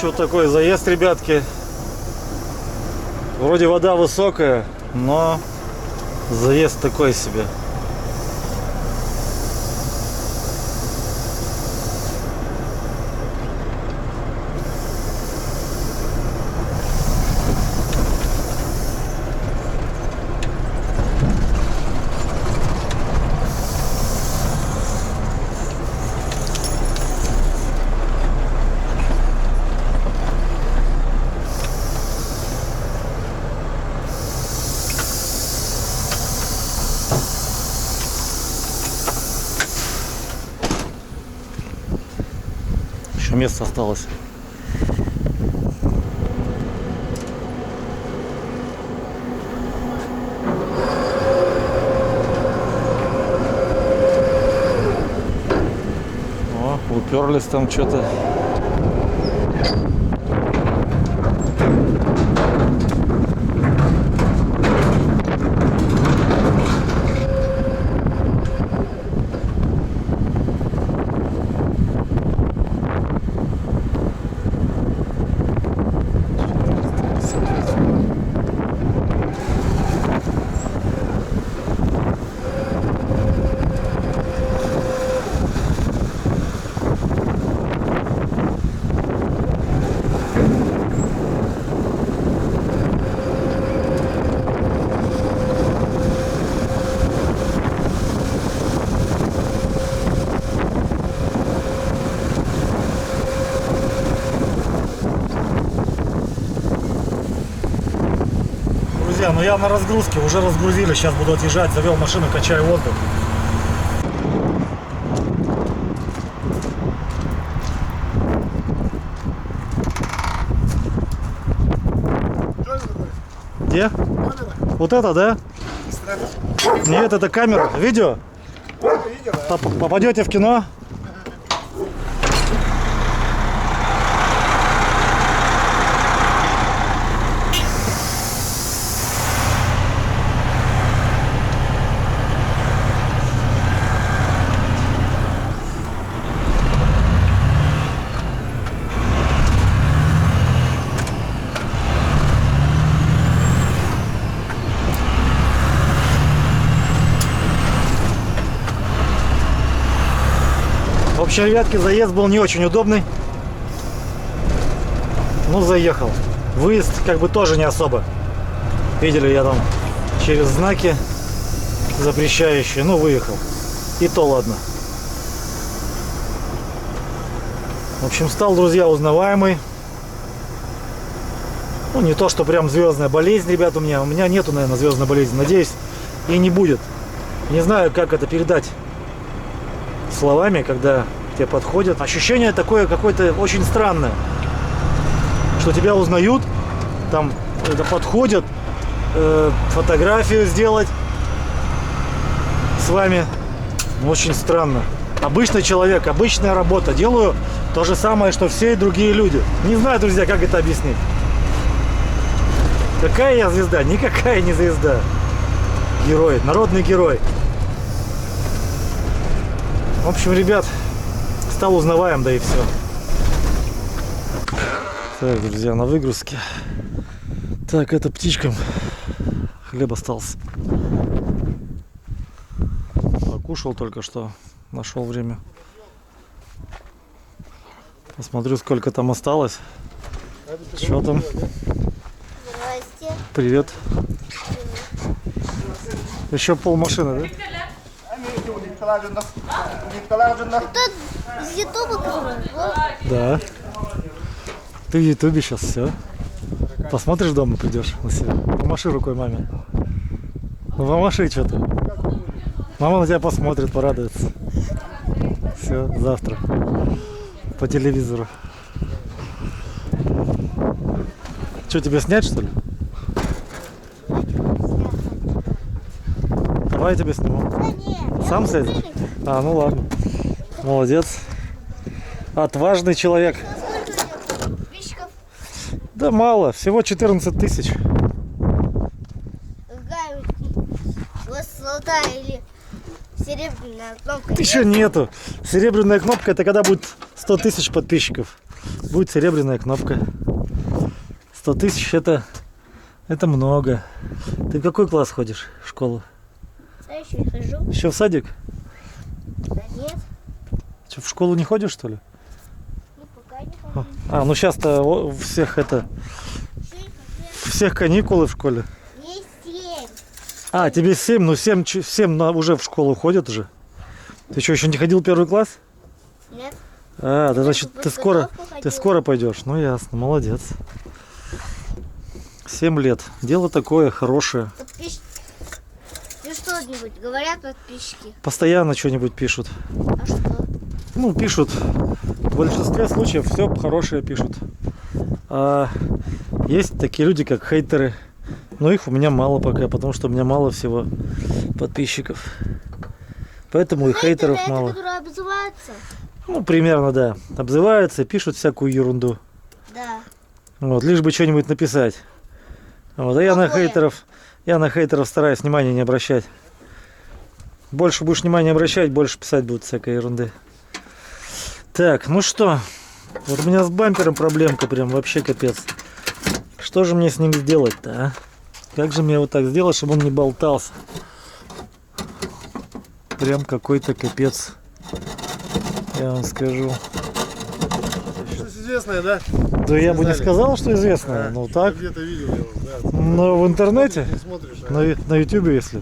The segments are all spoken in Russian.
Короче, вот такой заезд, ребятки. Вроде вода высокая, но заезд такой себе. Еще место осталось. О, уперлись там что-то. Ну я на разгрузке, уже разгрузили, сейчас буду отъезжать, завел машину, качаю воздух. Где? Вот это, да? Нет, это камера. Видео? Попадете в кино? В общем, ребятки, заезд был не очень удобный. Ну, заехал. Выезд как бы тоже не особо. Видели, я там через знаки запрещающие. Ну, выехал. И то ладно. В общем, стал, друзья, узнаваемый. Ну, не то, что прям звездная болезнь, ребят, у меня. У меня нету, наверное, звездной болезни. Надеюсь, и не будет. Не знаю, как это передать словами, когда тебе подходят. Ощущение такое какое-то очень странное, что тебя узнают, там это подходят, фотографию сделать с вами. Очень странно. Обычный человек, обычная работа. Делаю то же самое, что все и другие люди. Не знаю, друзья, как это объяснить. Какая я звезда? Никакая не звезда. Герой, народный герой. В общем, ребят, стал узнаваем, да и все. Так, друзья, на выгрузке. Так, это птичкам хлеб остался. Покушал только что, нашел время. Посмотрю, сколько там осталось. Что там? Здрасте. Привет. Еще пол машины, да? Это из Ютуба, который? Да. Ты в Ютубе сейчас, все. Посмотришь дома, придешь на себя. Помаши рукой маме. Ну помаши что-то. Мама на тебя посмотрит, порадуется. Все, завтра. По телевизору. Что, тебе снять, что ли? Давай я тебя сниму. Да нет. Сам слезешь? А, ну ладно. Молодец. Отважный человек. Сколько подписчиков? Да мало, всего 14 тысяч. Какая у вас золотая или серебряная кнопка? Еще нету. Серебряная кнопка — это когда будет 100 тысяч подписчиков. будет серебряная кнопка. 100 тысяч это много. Ты в какой класс ходишь в школу? Я еще не хожу. Еще в садик? Да нет. Что, в школу не ходишь, что ли? Ну, пока не хожу. А, ну сейчас-то у всех всех каникулы в школе. Мне 7. А, тебе 7, ну 7 уже в школу ходят уже. Ты что, еще не ходил в первый класс? Нет. А, да, значит, в ты скоро подготовку пойдешь. Ну ясно, молодец. 7 лет. Дело такое хорошее. Подписчики. Ну что-нибудь говорят подписчики. Постоянно что-нибудь пишут. А что? Ну, пишут. В большинстве случаев все хорошее пишут. А есть такие люди, как хейтеры. Но их у меня мало пока, потому что у меня мало всего подписчиков. Поэтому и хейтеров это, мало. которые обзываются? Ну, примерно, да. Обзываются, пишут всякую ерунду. Да. Вот, лишь бы что-нибудь написать. Вот, а я на хейтеров стараюсь внимания не обращать. Больше будешь внимания обращать, больше писать будут всякой ерунды. Так, ну что, вот у меня с бампером проблемка прям вообще капец. Что же мне с ним сделать-то, а? Как же мне его так сделать, чтобы он не болтался? Прям какой-то капец. Я вам скажу. Что известное, да? Да я бы не сказал, что известно. А, Ну так. Где-то видел я его, да. Но в интернете, Не смотришь, а? на ютубе, если.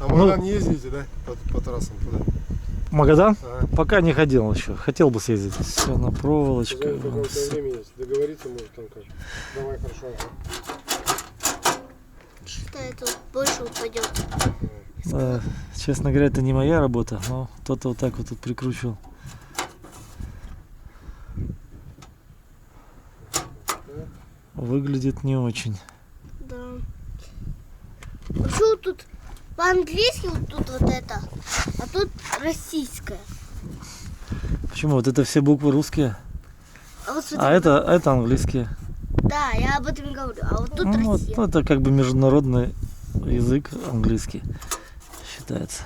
А в Магадан не ездите, да? По трассам туда? Магадан? А. Пока не ходил еще. Хотел бы съездить. Все на проволочках. Только у тебя время есть. Договориться может там как. Давай, хорошо. Что это больше упадет? Да, честно говоря, это не моя работа, но кто-то вот так вот тут прикручивал. Выглядит не очень. Да. Почему тут по-английски вот тут вот это, а тут российское? Почему? Вот это все буквы русские, А вот смотри, а это английские. да, я об этом и говорю. А вот тут Ну, вот, Россия. ну, это как бы международный язык английский считается.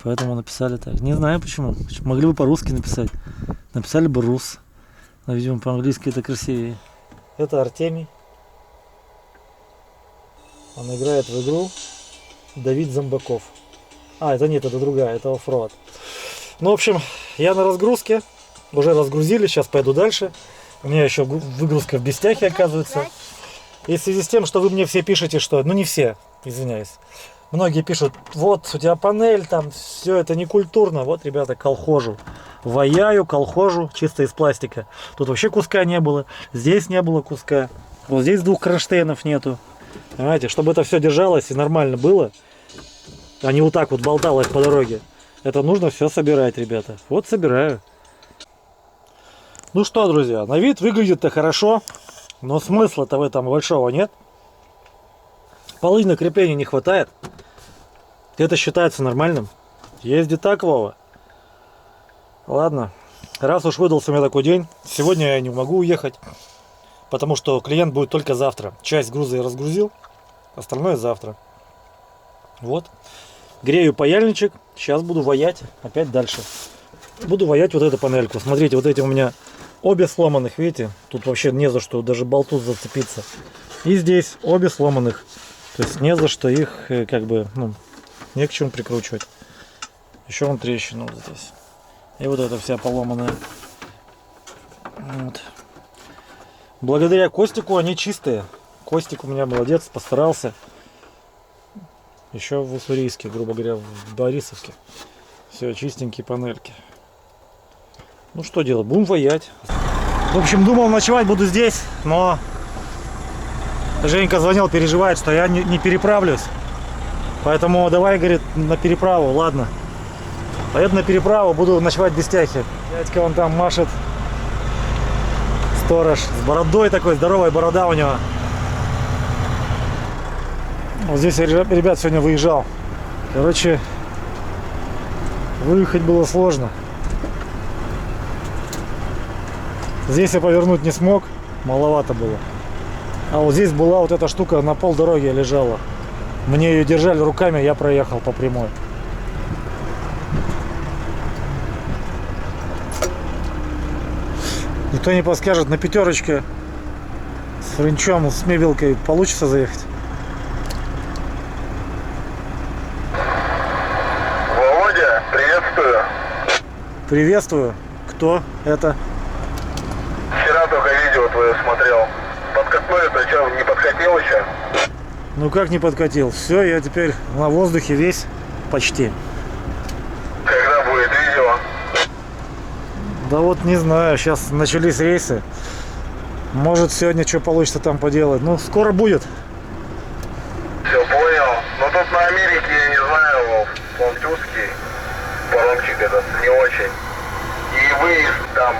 Поэтому написали так. Не знаю почему. Могли бы по-русски написать. Написали бы рус. Но, видимо, по-английски это красивее. Это Артемий. Он играет в игру Давид Зомбаков. А, это нет, это другая, это оффроад. Ну, в общем, я на разгрузке. Уже разгрузили, сейчас пойду дальше. У меня еще выгрузка в Бестяхе, оказывается. И в связи с тем, что вы мне все пишете, что... Ну, не все, извиняюсь. Многие пишут, вот, у тебя панель, там, все это не культурно. Вот, ребята, колхожу. Ваяю, колхожу, чисто из пластика. Тут вообще куска не было. Здесь не было куска. Вот здесь 2 кронштейнов нету. Понимаете, чтобы это все держалось и нормально было, а не вот так вот болталось по дороге. Это нужно все собирать, ребята. Вот собираю. Ну что, друзья, на вид выглядит-то хорошо, но смысла-то в этом большого нет. Полы крепления не хватает. Это считается нормальным. Езди так, Вова. Ладно, раз уж выдался у меня такой день, сегодня я не могу уехать, потому что клиент будет только завтра. Часть груза я разгрузил, остальное завтра. Вот. Грею паяльничек, сейчас буду ваять опять дальше. Буду ваять вот эту панельку. Смотрите, вот эти у меня обе сломанных, видите? Тут вообще не за что, даже болту зацепиться. И здесь обе сломанных. То есть не за что их, как бы, ну, не к чему прикручивать. Еще вон трещина вот здесь. И вот эта вся поломанная. Вот. Благодаря Костику они чистые. Костик у меня молодец, постарался. Еще в Уссурийске, грубо говоря, в Борисовске. Все, чистенькие панельки. Ну что делать, будем ваять. В общем, думал, ночевать буду здесь, но Женька звонил, переживает, что я не переправлюсь. Поэтому давай, говорит, на переправу, ладно. Поеду на переправу, буду ночевать в Бестяхе. Дядька вон там машет. Сторож с бородой такой, здоровая борода у него. Вот здесь я, ребят, сегодня выезжал. Короче, выехать было сложно. Здесь я повернуть не смог, маловато было. А вот здесь была вот эта штука, на полдороги лежала. Мне ее держали руками, я проехал по прямой. Никто не подскажет, на пятерочке с френчом, с мебелкой получится заехать? Володя, приветствую. Приветствую. Кто это? Вчера только видео твое смотрел. Подкатной это что, не подкатил еще? Ну как не подкатил? Все, я теперь на воздухе весь почти. Когда будет видео? Да вот не знаю, сейчас начались рейсы. Может сегодня что получится там поделать. Ну скоро будет. Все понял. Но тут на Америке, я не знаю, Вов, он тюзкий. Паромчик этот не очень. И выезд там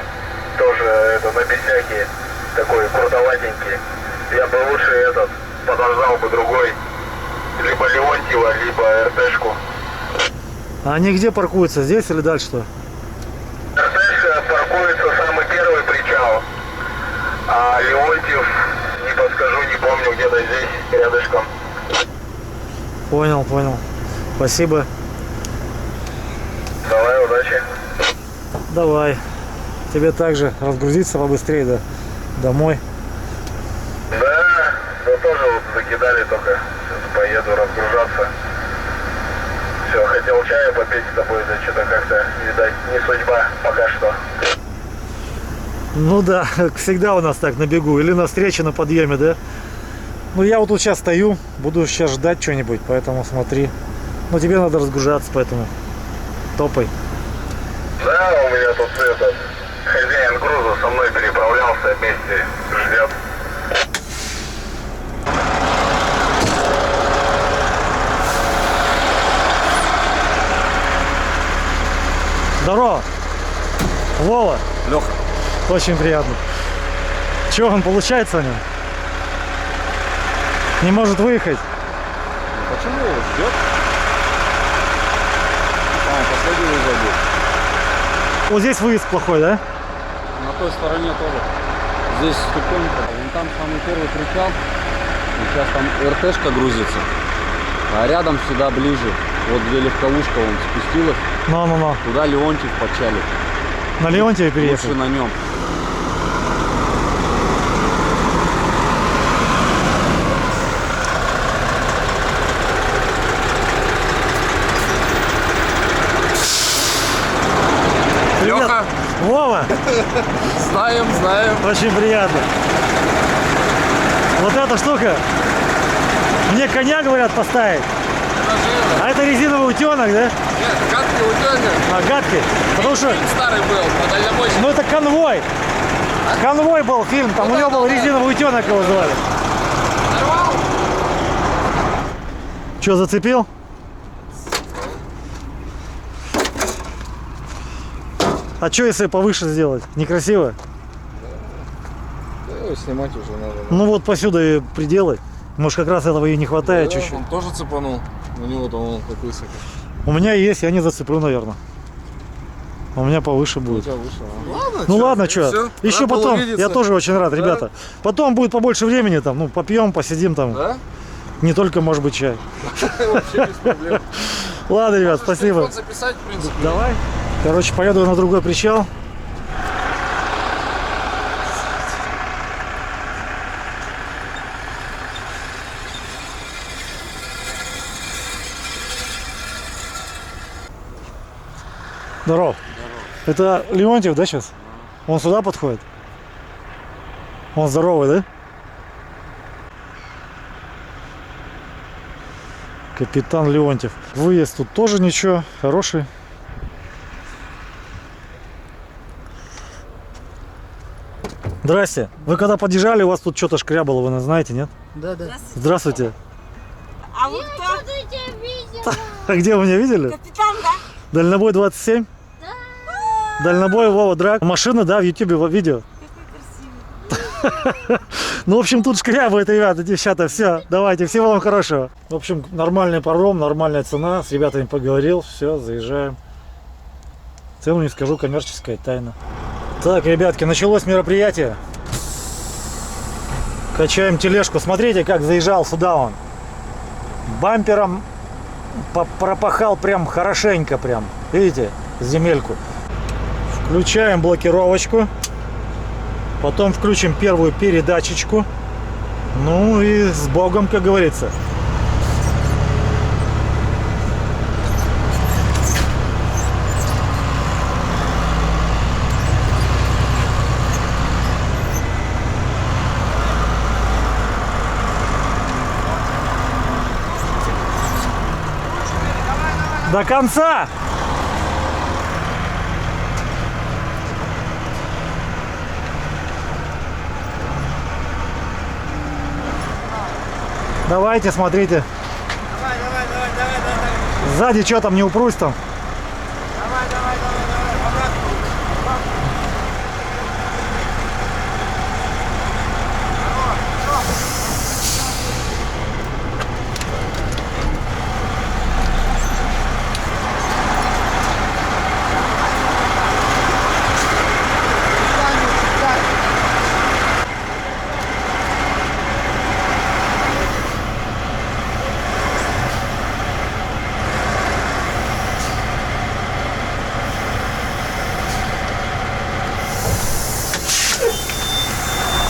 тоже это на бесяке такой крутоватенький. Я бы лучше этот подождал бы другой. Либо Леонтьева, либо РТшку. А они где паркуются? Здесь или дальше что? РТшка паркуется самый первый причал. А Леонтьев, не подскажу, не помню, где-то здесь, рядышком. Понял, понял. Спасибо. Давай, удачи. Давай. Тебе также разгрузиться побыстрее, да, домой. Да тоже вот закидали только. Сейчас поеду разгружаться. Все, хотел чая попить с тобой, да что-то как-то, видать, не судьба пока что. Ну да, всегда у нас так на бегу. Или на встрече на подъеме, да? Ну я вот тут сейчас стою, буду сейчас ждать что-нибудь, поэтому смотри. Ну тебе надо разгружаться, поэтому топай. Да, у меня тут этот хозяин груза со мной переправлялся вместе, ждет. Здорово! Вова! Леха. Очень приятно. Чего он получается у него? Не может выехать? Почему его ждет? Последний выезд будет. Вот здесь выезд плохой, да? На той стороне тоже. Здесь тупонько. Вон там самый первый причал. И сейчас там РТшка грузится. А рядом сюда ближе. Вот где легковушка он спустилась. Ну. Туда Леонтьев подчалит. На Леонтьеве переехал? Лучше на нем. Привет. Леха, Вова! знаем. Очень приятно. Вот эта штука. Мне коня говорят поставить. А это резиновый утенок, да? Нет, гадкий утенок. А, гадкий. Потому что, Старый был, по дальнобойщику. ну это конвой. Конвой был фильм, там у него был резиновый утенок, его звали. Че, зацепил? А что если повыше сделать? Некрасиво? Да, его снимать уже надо. Ну вот посюда и приделай. Может как раз этого и не хватает чуть-чуть. Он тоже цепанул. У него там он как высоко. У меня есть, я не зацеплю, наверное. У меня повыше У будет. тебя выше. Ладно, Ну ладно, что? Еще Рад был потом. увидеться. Я тоже очень рад, Да? ребята. Потом будет побольше времени там, ну, попьем, посидим там. Да? Не только, может быть, чай. Вообще без проблем. Ладно, ребят, спасибо. Телефон записать, в принципе. Давай. Короче, поеду на другой причал. Здорово. Это Леонтьев, да, сейчас? Он сюда подходит? Он здоровый, да? Капитан Леонтьев. Выезд тут тоже ничего, хороший. Здрасте. Вы когда подъезжали, у вас тут что-то шкрябало, вы знаете, нет? Да. Здравствуйте. А вы кто? Я тебя видела. А где вы меня видели? Капитан, да? Дальнобой 27? Дальнобой Вова Драк. Машина, да, в ютубе видео. Какой красивый. Ну, в общем, тут шкрябает, ребята, девчата. Все, давайте, всего вам хорошего. В общем, нормальный паром, нормальная цена. С ребятами поговорил, все, заезжаем. Цену не скажу, коммерческая тайна. Так, ребятки, началось мероприятие. Качаем тележку. Смотрите, как заезжал сюда он. Бампером пропахал прям хорошенько прям. Видите, земельку. Включаем блокировочку. Потом включим первую передачечку. Ну и с Богом, как говорится. До конца! Давайте, смотрите. Сзади что там, не упрусь там?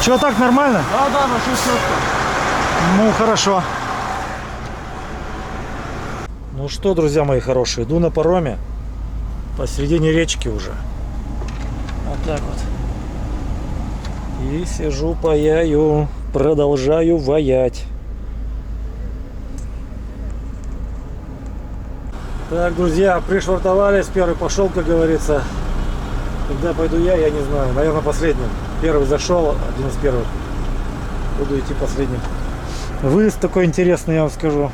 Что, так нормально? Да, машина четко. Ну, хорошо. Ну что, друзья мои хорошие, иду на пароме посередине речки уже. Вот так вот. И сижу, паяю, продолжаю ваять. Так, друзья, пришвартовались, первый пошел, как говорится. Когда пойду я не знаю, наверное, последним. Первый зашел, один из первых. Буду идти последним. Выезд такой интересный, я вам скажу.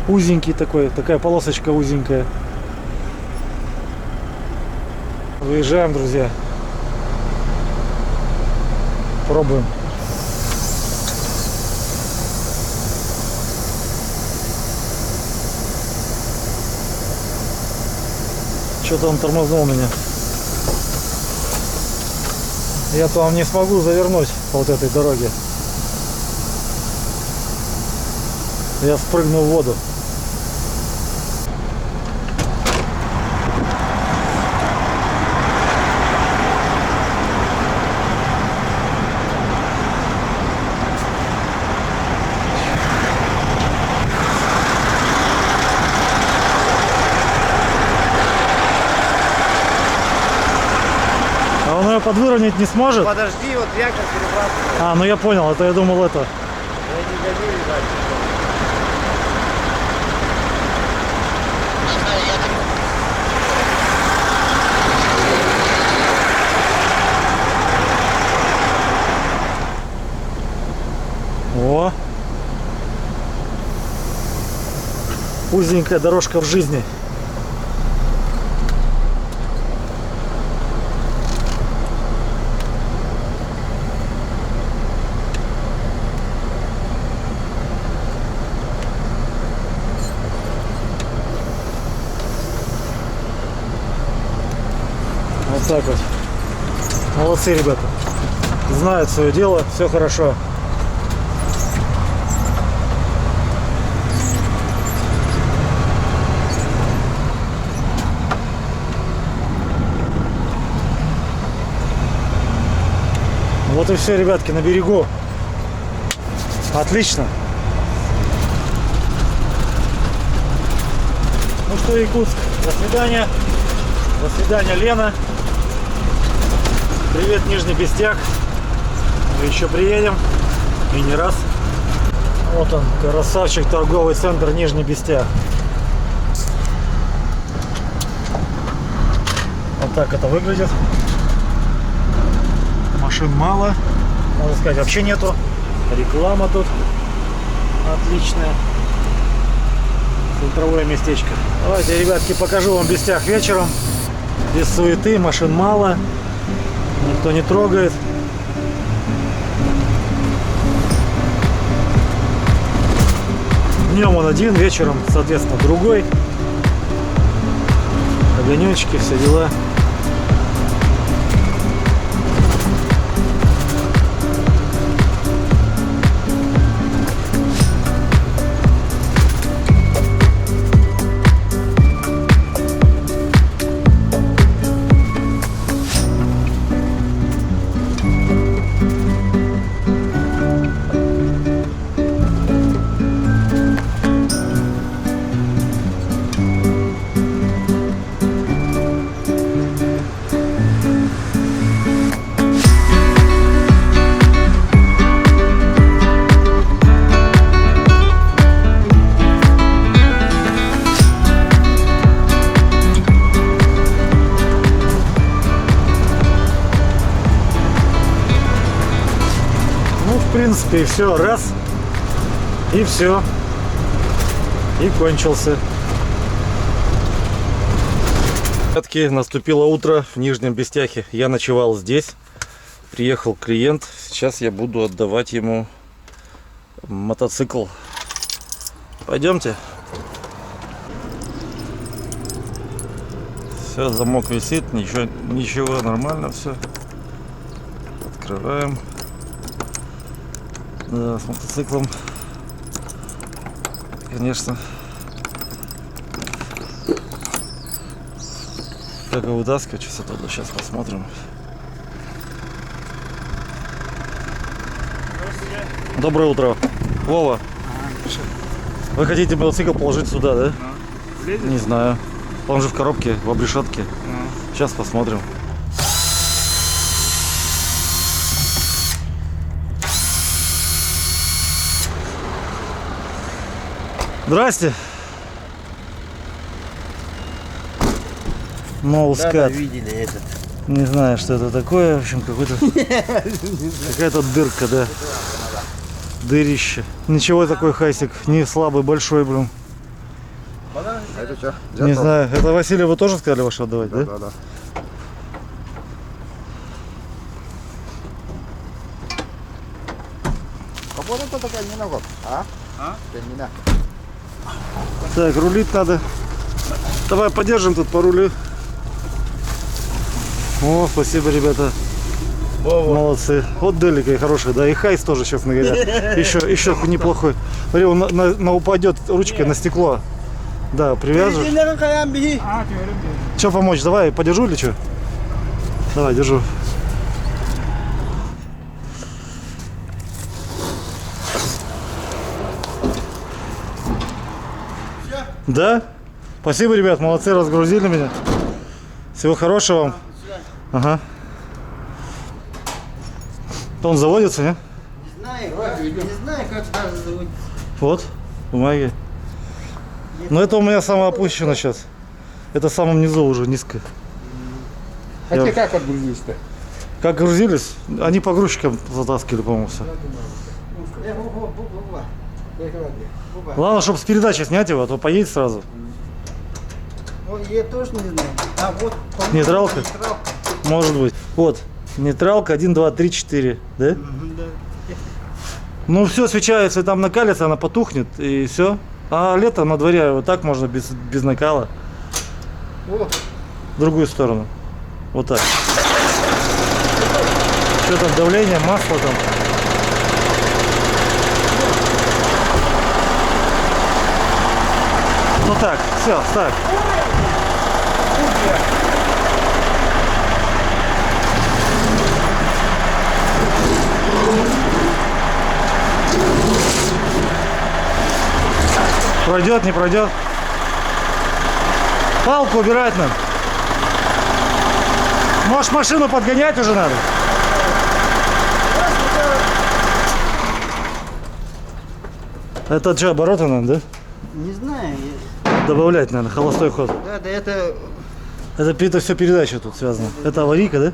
Узенький такой, такая полосочка узенькая. Выезжаем, друзья. Пробуем. Что-то он тормознул меня. Я-то вам не смогу завернуть по вот этой дороге. Я спрыгну в воду. А он ее подвыровнять не сможет? Подожди, вот якорь перебрасывай. А, ну я понял, это я думал это. Я не гони, ребят. О! Узенькая дорожка в жизни. Вот так вот. Молодцы, ребята. Знают свое дело, все хорошо. Вот и все, ребятки, на берегу. Отлично. Ну что, Якутск, до свидания. До свидания, Лена. Привет, Нижний Бестяк. Мы еще приедем. И не раз. Вот он, красавчик, торговый центр Нижний Бестяк. Вот так это выглядит. Машин мало. Можно сказать, вообще нету. Реклама тут отличная. Центровое местечко. Давайте, ребятки, покажу вам Бестяк вечером. Без суеты, машин мало. Никто не трогает. Днем он один, вечером, соответственно, другой. Огонечки, все дела. принципе, и все. Раз. И все. И кончился. Ребятки, наступило утро в Нижнем Бестяхе. Я ночевал здесь. Приехал клиент. Сейчас я буду отдавать ему мотоцикл. Пойдемте. Все, замок висит, ничего, нормально все. Открываем. Да, с мотоциклом, конечно. Как его вытаскивать, сейчас оттуда, сейчас посмотрим. Доброе утро, Вова. Вы хотите мотоцикл положить сюда, да? Не знаю. Он же в коробке, в обрешетке. Сейчас посмотрим. Здрасте. Ноускат. Да, видели этот. Не знаю, что это такое. В общем, какая-то дырка, да. Дырище. Ничего, такой хайсик. Не слабый, большой, блин. А это что? Не знаю. Это Василий, вы тоже сказали ваше отдавать, да? Да. Капот это такая не ногот, а? Термина. Так, рулить надо. Давай подержим тут по рулю. О, спасибо, ребята. Молодцы. Вот делика хорошая, да. И хайс тоже, честно говоря. Еще неплохой. Смотри, он упадет ручкой на стекло. Да, привяжешь. Что помочь? Давай, подержу или что? Давай, держу. Да? Спасибо, ребят, молодцы, разгрузили меня. Всего хорошего вам. Ага. Он заводится, не? Не знаю, как даже зовут. Вот, бумаги. Но это у меня самое опущено сейчас. Это в самом низу уже, низко. А те как отгрузились-то? Как грузились? Они погрузчикам затаскивали, по-моему, все. Главное, чтобы с передачи снять его, а то поедет сразу. Ой, я тоже не знаю. А вот. Нейтралка? Может быть. Вот. Нейтралка 1, 2, 3, 4. Да? Да. Ну все, свеча, если там накалится, она потухнет и все. А лето на дворе вот так можно без накала. О, В другую сторону. Вот так. Что там, давление, масло там. Ну так, все, ставь. Пройдет, не пройдет. Палку убирать надо. Может, машину подгонять уже надо? Это что, обороты надо, да? не знаю. Добавлять надо, холостой ход. Да, это Это все передача тут связано. Это аварийка, да?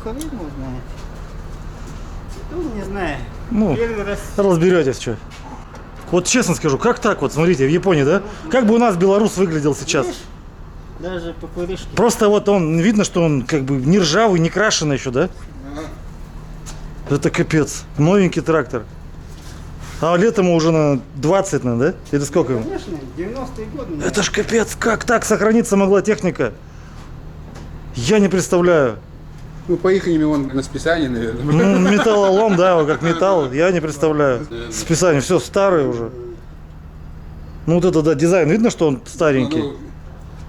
ковид знает. Тоже не знаю. Ну, Первый раз. разберетесь, что. Вот честно скажу, как так вот, смотрите, в Японии, да? Как бы у нас белорус выглядел сейчас? Даже по крышке. Просто вот он, видно, что он как бы не ржавый, не крашеный еще, да? Это капец. Новенький трактор. А летом уже на 20, да? Или сколько ему? Конечно, 90-е годы. Это ж капец, как так сохраниться могла техника? Я не представляю. Ну, по их он на списании, наверное. Ну, металлолом, да, вот как металл, я не представляю. Списание, все старое уже. Ну вот это, да, дизайн, видно, что он старенький? Ну,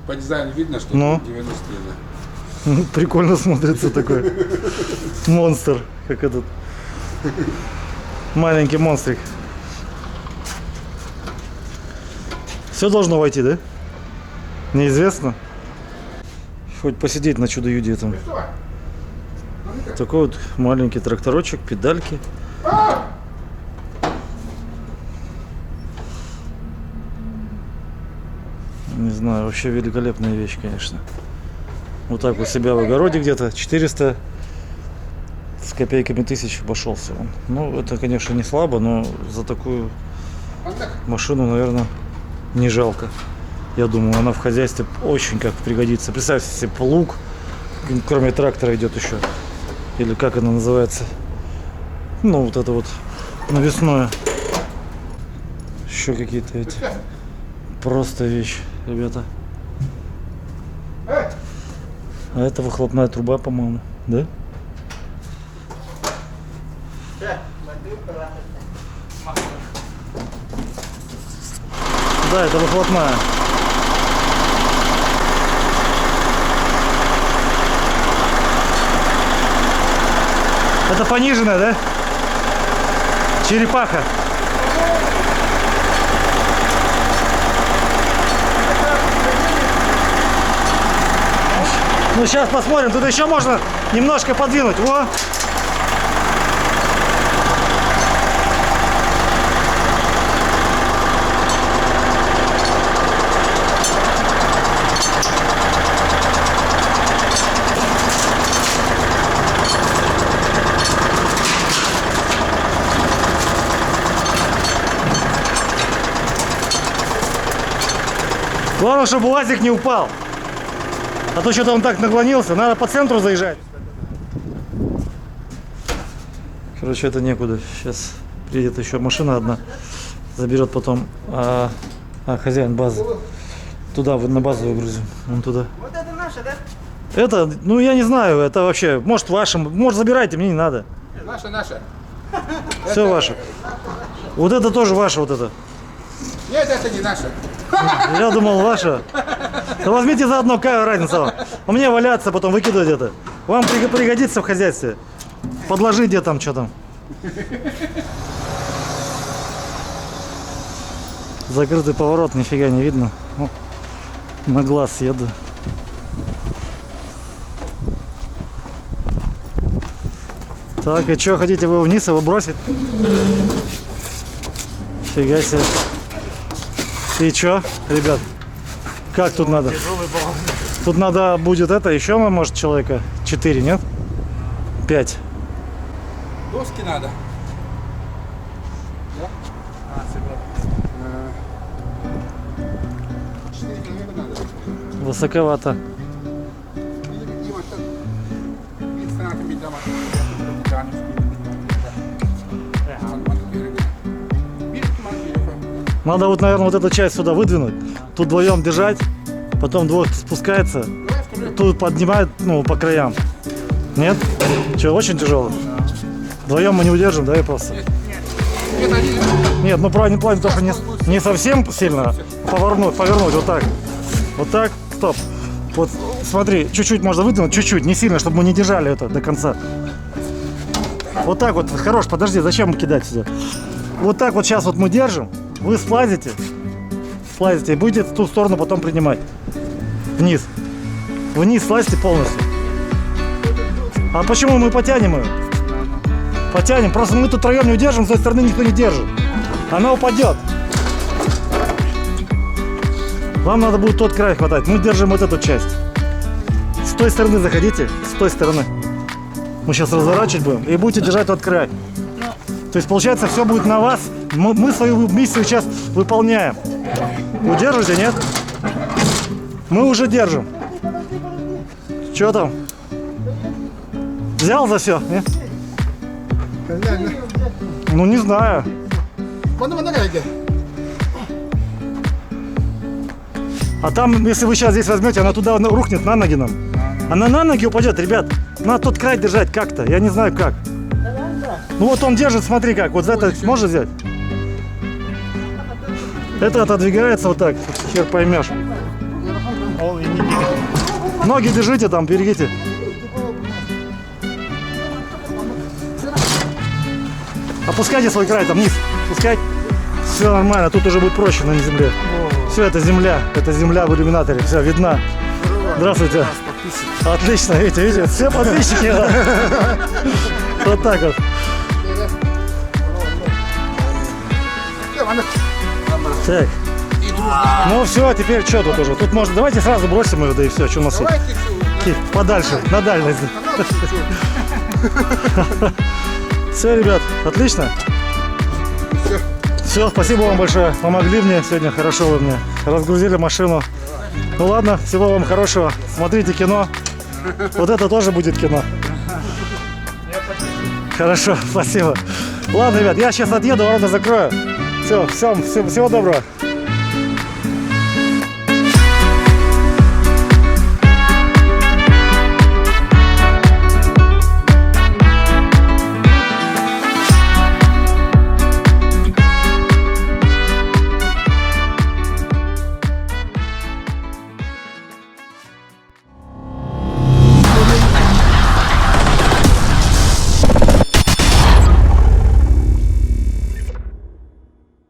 по дизайну видно, что Ну. 90-е, да. Ну, прикольно смотрится такой монстр, как этот маленький монстрик. Все должно войти, да? Неизвестно. Хоть посидеть на чудо-юде этом. Такой вот маленький тракторочек, педальки. Не знаю, вообще великолепная вещь, конечно. Вот так у себя в огороде где-то 400 с копейками тысяч обошелся он. Ну, это, конечно, не слабо, но за такую машину, наверное, не жалко. Я думаю, она в хозяйстве очень как пригодится. Представьте себе плуг, кроме трактора идет еще. Или как она называется? Ну, вот это вот навесное. Еще какие-то эти. Просто вещь, ребята. А это выхлопная труба, по-моему, да? Да, это выхлопная. Это пониженная, да? Черепаха. Ну, сейчас посмотрим. Тут еще можно немножко подвинуть. Во! Главное, чтобы УАЗик не упал. А то что-то он так наклонился. Надо по центру заезжать. Короче, это некуда. Сейчас приедет еще машина одна. Заберет потом хозяин базы. Туда, на базу выгрузим. Вон туда. Вот это наше, да? Это, ну я не знаю, это вообще, может ваше, может забирайте, мне не надо. Наше. Все ваше. Вот это тоже ваше, вот это. Нет, это не наше. Я думал, ваше. Да возьмите заодно, какая разница. У меня валяться, потом выкидывать это. Вам пригодится в хозяйстве. Подложи где там, что там. Закрытый поворот, нифига не видно. Ну, на глаз еду. Так, и что, хотите вы вниз его бросить? Фига себе. И что, ребят? Как тут надо? Тут надо будет это, еще, может, человека 4, нет? 5. Доски надо. Высоковато. Надо вот, наверное, вот эту часть сюда выдвинуть. Тут вдвоем держать, потом двое спускается, тут поднимает, ну, по краям. Нет? Что, очень тяжело? Вдвоем мы не удержим, да, и просто? Нет, ну правильный план только не совсем сильно. Повернуть вот так. Вот так, стоп. Вот смотри, чуть-чуть можно выдвинуть, чуть-чуть, не сильно, чтобы мы не держали это до конца. Вот так вот, хорош, подожди, зачем кидать сюда? Вот так вот сейчас вот мы держим, вы слазите и будете в ту сторону потом принимать. Вниз. Вниз слазьте полностью. А почему мы потянем ее? Потянем, просто мы тут втроем не удержим, с той стороны никто не держит. Она упадет. Вам надо будет тот край хватать. Мы держим вот эту часть. С той стороны заходите, с той стороны. Мы сейчас разворачивать будем и будете держать тот край. То есть получается все будет на вас. Мы свою миссию сейчас выполняем. Удержите, нет? Мы уже держим. Что там? Взял за все? Нет? Ну не знаю. А там, если вы сейчас здесь возьмете, она туда рухнет на ноги нам. Она на ноги упадет, ребят. Надо тот край держать как-то. Я не знаю как. Ну вот он держит, смотри как. Вот за это можешь взять? Это отодвигается вот так. Хер поймешь. Ноги держите там, берегите. Опускайте свой край там вниз. Пускай. Все нормально, тут уже будет проще на земле. Все, это земля в иллюминаторе. Все, видна. Здравствуйте. Отлично, видите, все подписчики. Вот так вот. Так. Ну все, теперь что тут уже? Тут можно, давайте сразу бросим ее, да и все, что у нас тут. Подальше, на дальность. Все, ребят, отлично. Все, спасибо вам большое. Помогли мне сегодня, хорошо вы мне разгрузили машину. Ну ладно, всего вам хорошего. Смотрите кино. Вот это тоже будет кино. Хорошо, спасибо. Ладно, ребят, я сейчас отъеду, ворота закрою. Все, всем всего доброго.